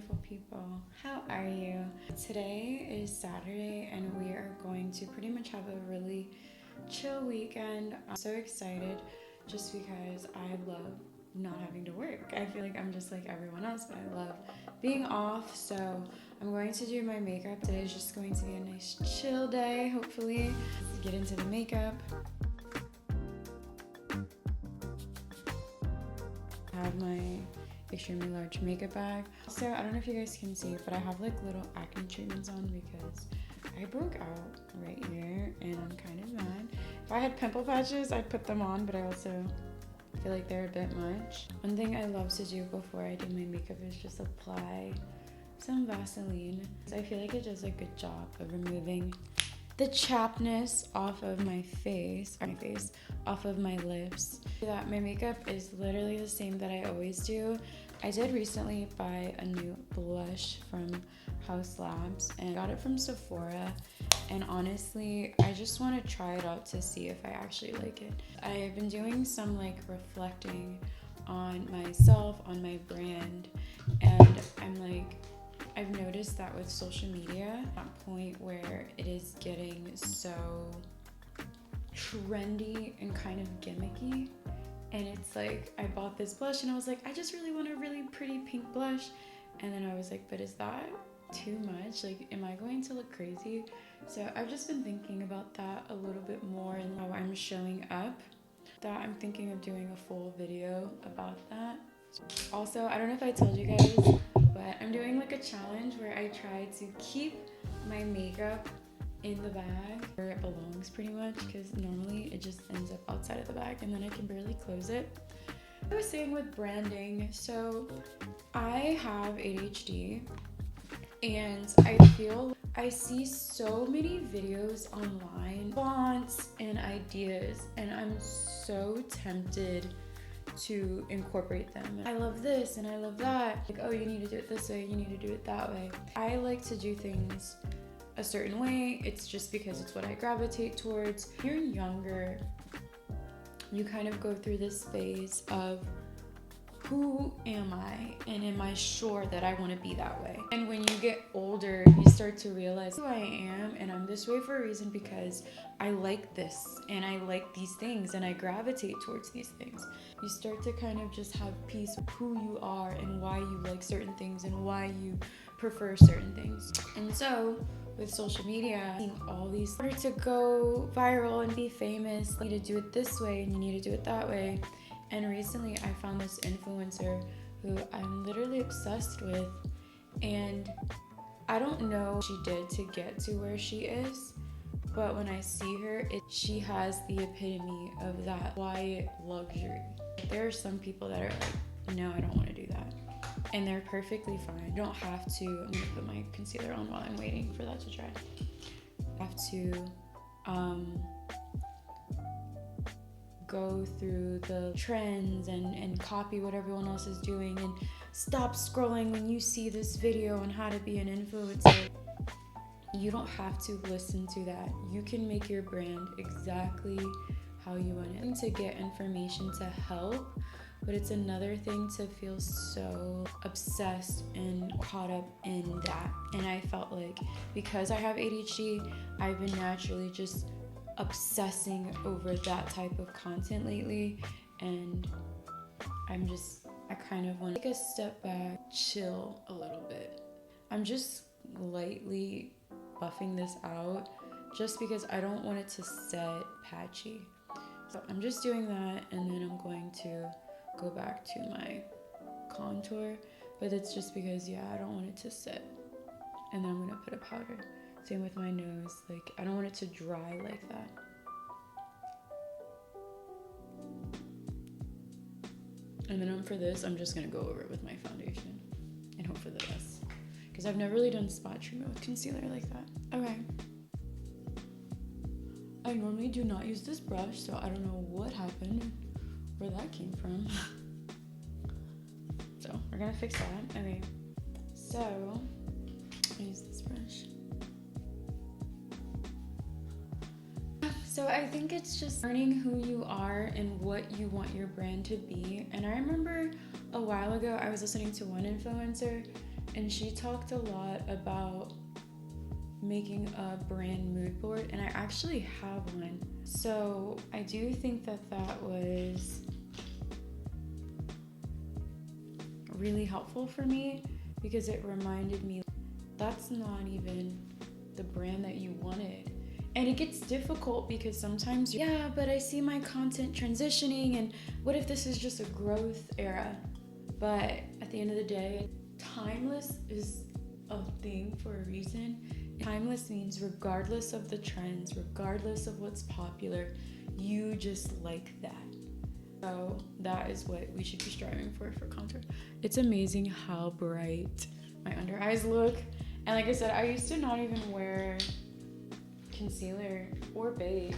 beautiful people. How are you? Today is Saturday and we are going to pretty much have a really chill weekend. I'm so excited just because I love not having to work. I feel like I'm just like everyone else, but I love being off. So I'm going to do my makeup. Today is just going to be a nice chill day, hopefully. Let's get into the makeup. I have my extremely large makeup bag. So I don't know if you guys can see, but I have like little acne treatments on because I broke out right here and I'm kind of mad. If I had pimple patches, I'd put them on, but I also feel like they're a bit much. One thing I love to do before I do my makeup is just apply some Vaseline. So I feel like it does a good job of removing the chappedness off of my face, off of my lips. That my makeup is literally the same that I always do. I did recently buy a new blush from House Labs and got it from Sephora, and honestly I just want to try it out to see if I actually like it. I've been doing some like reflecting on myself, on my brand, and I've noticed that with social media, at that point where it is getting so trendy and kind of gimmicky, and it's like I bought this blush and I was like, I just really want a really pretty pink blush, and then I was like, but is that too much? Like, am I going to look crazy? So I've just been thinking about that a little bit more and how I'm showing up. That I'm thinking of doing a full video about that. Also, I don't know if I told you guys, but I'm doing like a challenge where I try to keep my makeup in the bag where it belongs pretty much, because normally it just ends up outside of the bag and then I can barely close it. I was saying with branding, so I have ADHD and I feel I see so many videos online, fonts and ideas, and I'm so tempted to incorporate them. I love this and I love that. Like, oh, you need to do it this way, you need to do it that way. I like to do things a certain way. It's just because it's what I gravitate towards. When you're younger, you kind of go through this phase of who am I, and am I sure that I want to be that way? And when you get older, you start to realize who I am, and I'm this way for a reason because I like this and I like these things and I gravitate towards these things. You start to kind of just have peace with who you are and why you like certain things and why you prefer certain things. And so with social media, seeing all these, in order to go viral and be famous, you need to do it this way and you need to do it that way. And recently I found this influencer who I'm literally obsessed with, and I don't know what she did to get to where she is, but when I see her, she has the epitome of that quiet luxury. There are some people that are like, no, I don't want to do that. And they're perfectly fine. You don't have to. I'm gonna put my concealer on while I'm waiting for that to dry. I have to go through the trends and copy what everyone else is doing and stop scrolling when you see this video on how to be an influencer. You don't have to listen to that. You can make your brand exactly how you want it. To get information to help, but it's another thing to feel so obsessed and caught up in that. And I felt like because I have ADHD, I've been naturally just obsessing over that type of content lately, and I kind of want to take a step back, chill a little bit. I'm just lightly buffing this out just because I don't want it to set patchy. So I'm just doing that, and then I'm going to go back to my contour, but it's just because I don't want it to set. And then I'm gonna put a powder. Same with my nose, like I don't want it to dry like that. And then for this, I'm just gonna go over it with my foundation and hope for the best, because I've never really done spot treatment with concealer like that. Okay. I normally do not use this brush, so I don't know what happened, where that came from. So we're gonna fix that. Okay. So I use this brush. So I think it's just learning who you are and what you want your brand to be. And I remember a while ago I was listening to one influencer and she talked a lot about making a brand mood board, and I actually have one. So I do think that that was really helpful for me, because it reminded me that's not even the brand that you wanted. And it gets difficult because sometimes, yeah, but I see my content transitioning, and what if this is just a growth era? But at the end of the day, timeless is a thing for a reason. Timeless means regardless of the trends, regardless of what's popular, you just like that. So that is what we should be striving for contour. It's amazing how bright my under eyes look. And like I said, I used to not even wear concealer or bake.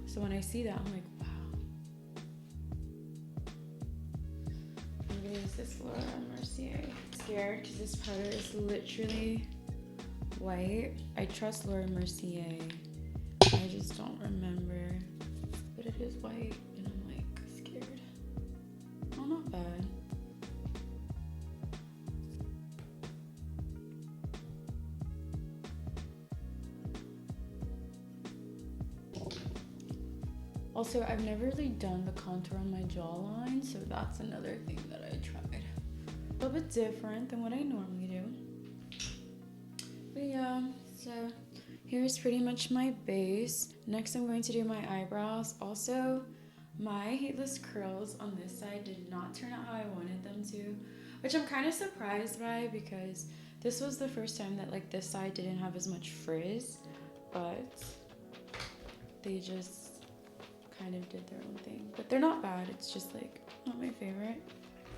So when I see that, I'm like, wow. I'm gonna use this Laura Mercier. I'm scared because this powder is literally white. I trust Laura Mercier. I just don't remember. But it is white and I'm like scared. Oh, not bad. Also, I've never really done the contour on my jawline, so that's another thing that I tried. A little bit different than what I normally do. But yeah, so here's pretty much my base. Next, I'm going to do my eyebrows. Also, my heatless curls on this side did not turn out how I wanted them to, which I'm kind of surprised by, because this was the first time that like this side didn't have as much frizz, but they just kind of did their own thing. But they're not bad, it's just like not my favorite.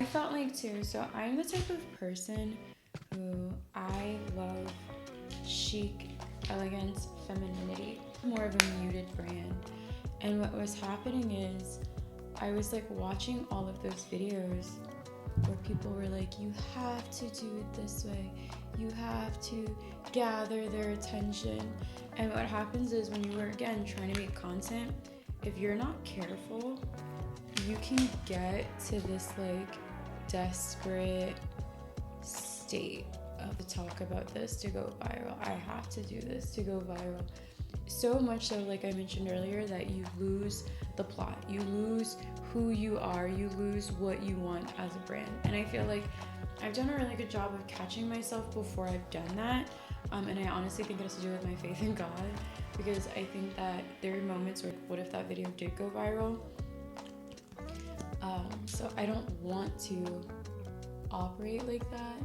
I felt like too, so I'm the type of person who I love chic, elegance, femininity, more of a muted brand. And what was happening is I was like watching all of those videos where people were like, you have to do it this way, you have to gather their attention. And what happens is when you are again trying to make content, if you're not careful, you can get to this like desperate state of to talk about this to go viral. I have to do this to go viral. So much so, like I mentioned earlier, that you lose the plot, you lose who you are, you lose what you want as a brand. And I feel like I've done a really good job of catching myself before I've done that. And I honestly think it has to do with my faith in God, because I think that there are moments where, what if that video did go viral? So I don't want to operate like that.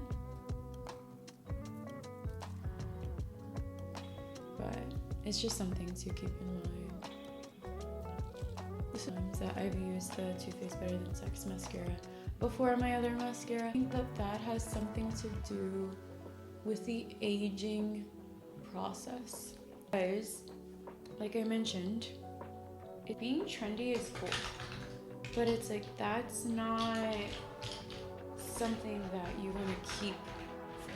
But it's just something to keep in mind. Sometimes that I've used the Too Faced Better Than Sex mascara before my other mascara. I think that that has something to do with the aging process. Guys, like I mentioned, being trendy is cool, but it's like that's not something that you want to keep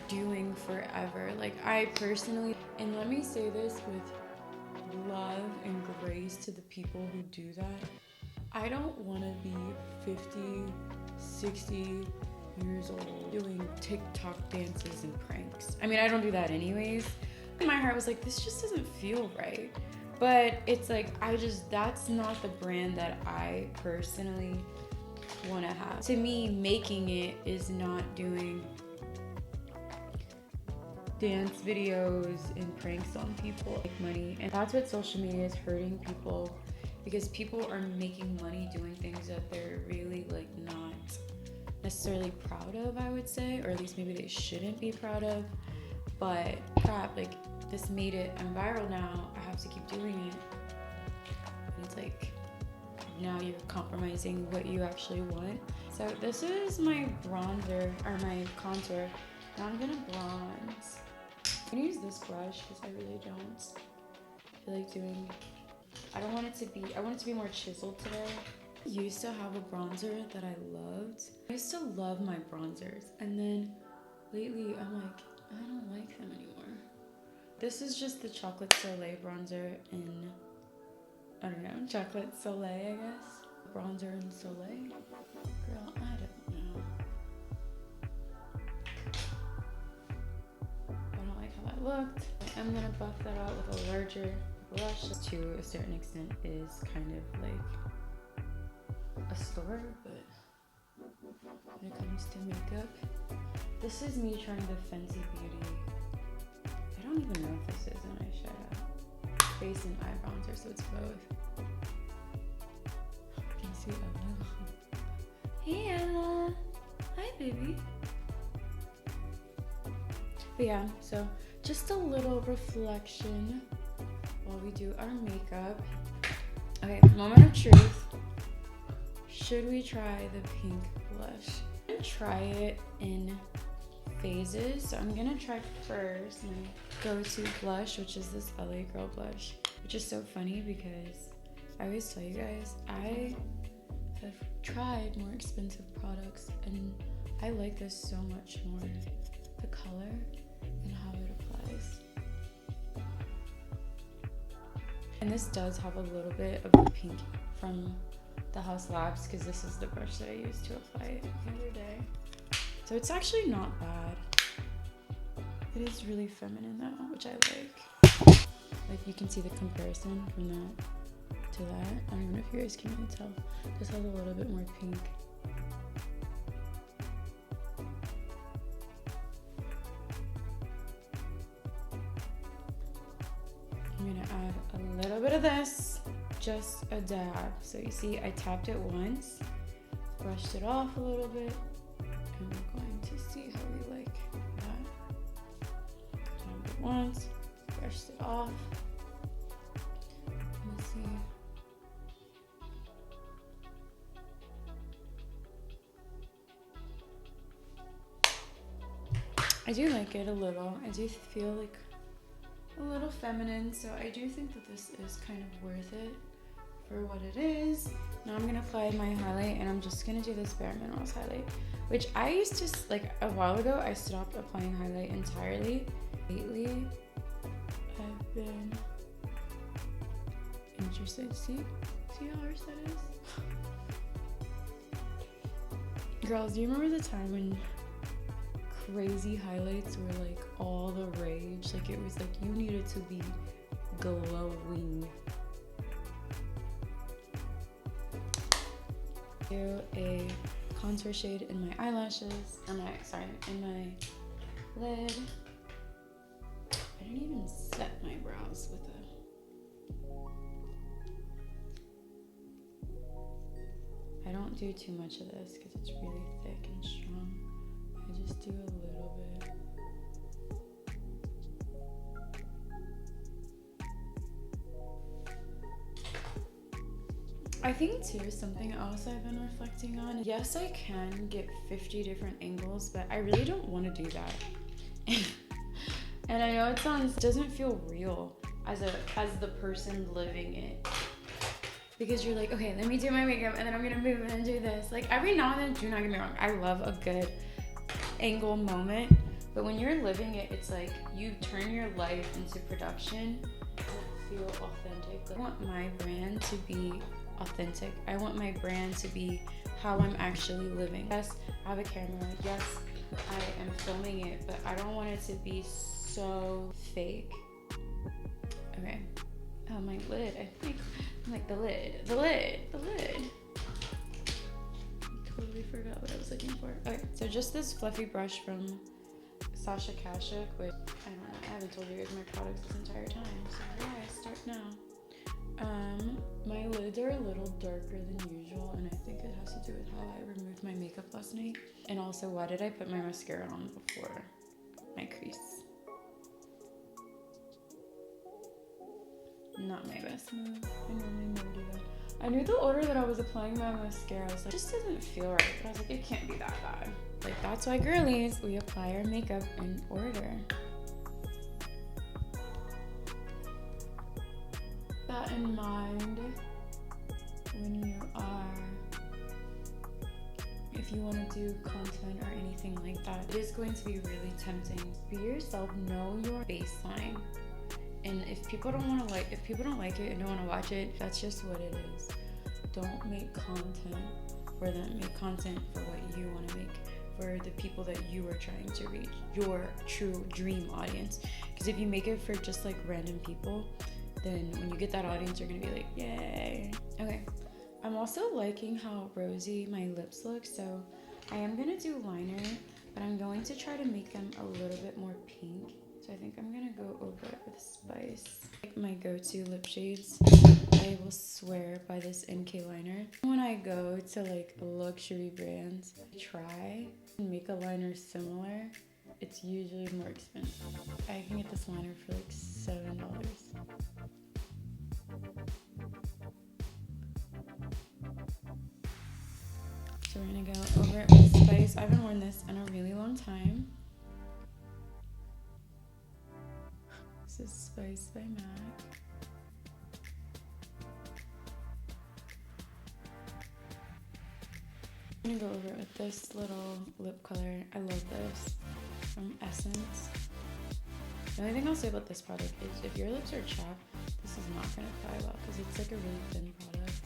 doing forever. Like I personally, and let me say this with love and grace to the people who do that, I don't want to be 50, 60 years old doing TikTok dances and pranks. I mean, I don't do that anyways. My heart was like, this just doesn't feel right. But it's like, that's not the brand that I personally want to have. To me, making it is not doing dance videos and pranks on people, make money. And that's what social media is hurting people, because people are making money doing things that they're really like not necessarily proud of, I would say, or at least maybe they shouldn't be proud of. But crap, like this made it, I'm viral now, I have to keep doing it. And it's like, now you're compromising what you actually want. So this is my bronzer, or my contour. Now I'm gonna bronze. I'm gonna use this brush because I really don't feel like doing, I want it to be more chiseled today. I used to have a bronzer that I loved. I used to love my bronzers, and then lately I'm like, I don't like them anymore. This is just the Chocolate Soleil bronzer in, I don't know, Chocolate Soleil, I guess. Bronzer in Soleil? Girl, I don't know. looked. I'm gonna buff that out with a larger blush. To a certain extent is kind of like a store, but when it comes to makeup, this is me trying the Fenty Beauty. I don't even know if this is an eyeshadow. Face and eye bronzer, so it's both. Can you see Ella? Hey Ella! Hi baby! But yeah, so just a little reflection while we do our makeup. Okay, moment of truth. Should we try the pink blush? I'm gonna try it in phases. So I'm gonna try first my go-to blush, which is this LA Girl blush, which is so funny because I always tell you guys, I have tried more expensive products and I like this so much more. The color and how it applies. And this does have a little bit of the pink from the House Labs because this is the brush that I used to apply it the other day. So it's actually not bad. It is really feminine though, which I like. Like you can see the comparison from that to that. I don't even know if you guys can really tell. This has a little bit more pink. I'm gonna add a little bit of this, just a dab. So you see I tapped it once, brushed it off a little bit, and we're going to see how we like that. Tapped it once, brushed it off. Let's see. I do like it a little. I do feel like a little feminine, so I do think that this is kind of worth it for what it is. Now I'm gonna apply my highlight, and I'm just gonna do this Bare Minerals highlight, which I used to, like a while ago, I stopped applying highlight entirely. Lately, I've been interested. See how harsh that is? Girls, do you remember the time when crazy highlights were like all the rage? Like it was like you needed to be glowing. Do a contour shade in my eyelashes, in my lid. I didn't even set my brows with I don't do too much of this because it's really thick and strong. I just do a little bit. I think too, something else I've been reflecting on. Yes, I can get 50 different angles, but I really don't want to do that. And I know it doesn't feel real as the person living it. Because you're like, okay, let me do my makeup and then I'm gonna move and then do this. Like every now and then, do not get me wrong, I love a good angle moment, but when you're living it, it's like you turn your life into production to feel authentic. I want my brand to be authentic. I want my brand to be how I'm actually living. Yes, I have a camera. Yes, I am filming it, but I don't want it to be so fake. Okay. Oh, my lid. I'm like the lid. I totally forgot what I was looking for. Okay, so just this fluffy brush from Sasha Kashuk, which I don't know, I haven't told you guys my products this entire time, so yeah, I start now. My lids are a little darker than usual, and I think it has to do with how I removed my makeup last night. And also, why did I put my mascara on before my crease? Not my best move. I normally never do that. I knew the order that I was applying my mascara, I was like, it just doesn't feel right. But I was like, it can't be that bad. Like, that's why girlies, we apply our makeup in order. That in mind, when you are, if you want to do content or anything like that, it is going to be really tempting. Be yourself, know your baseline. And if people don't like it and don't want to watch it, that's just what it is. Don't make content for them. Make content for what you want to make for the people that you are trying to reach, your true dream audience. Because if you make it for just like random people, then when you get that audience, you're gonna be like, yay. Okay, I'm also liking how rosy my lips look, so I am gonna do liner, but I'm going to try to make them a little bit more pink. So I think I'm gonna go over it with Spice. Like my go-to lip shades, I will swear by this NK liner. When I go to like luxury brands, try and make a liner similar, it's usually more expensive. I can get this liner for like $7. So we're gonna go over it with Spice. I haven't worn this in a really long time. This is Spice by MAC. I'm gonna go over it with this little lip color. I love this from Essence. The only thing I'll say about this product is if your lips are chapped, this is not gonna apply well because it's like a really thin product.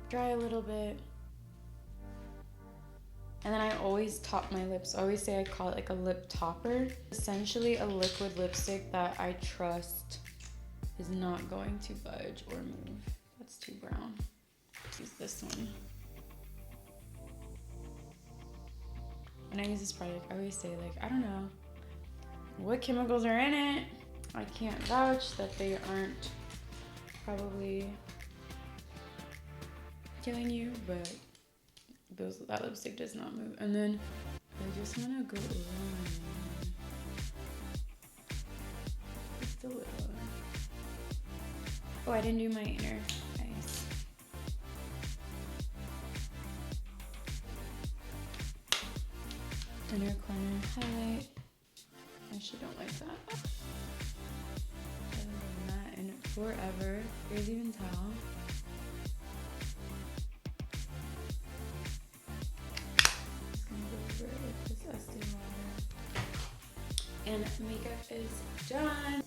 Dry a little bit. And then I always top my lips. I always say I call it like a lip topper. Essentially a liquid lipstick that I trust is not going to budge or move. That's too brown. Let's use this one. When I use this product, I always say like, I don't know what chemicals are in it. I can't vouch that they aren't probably killing you, but that lipstick does not move. And then I just want to go over my line. Just a little. Oh, I didn't do my inner eyes. Inner corner highlight. I actually don't like that. I haven't done that in forever. You guys even tell? And makeup is done.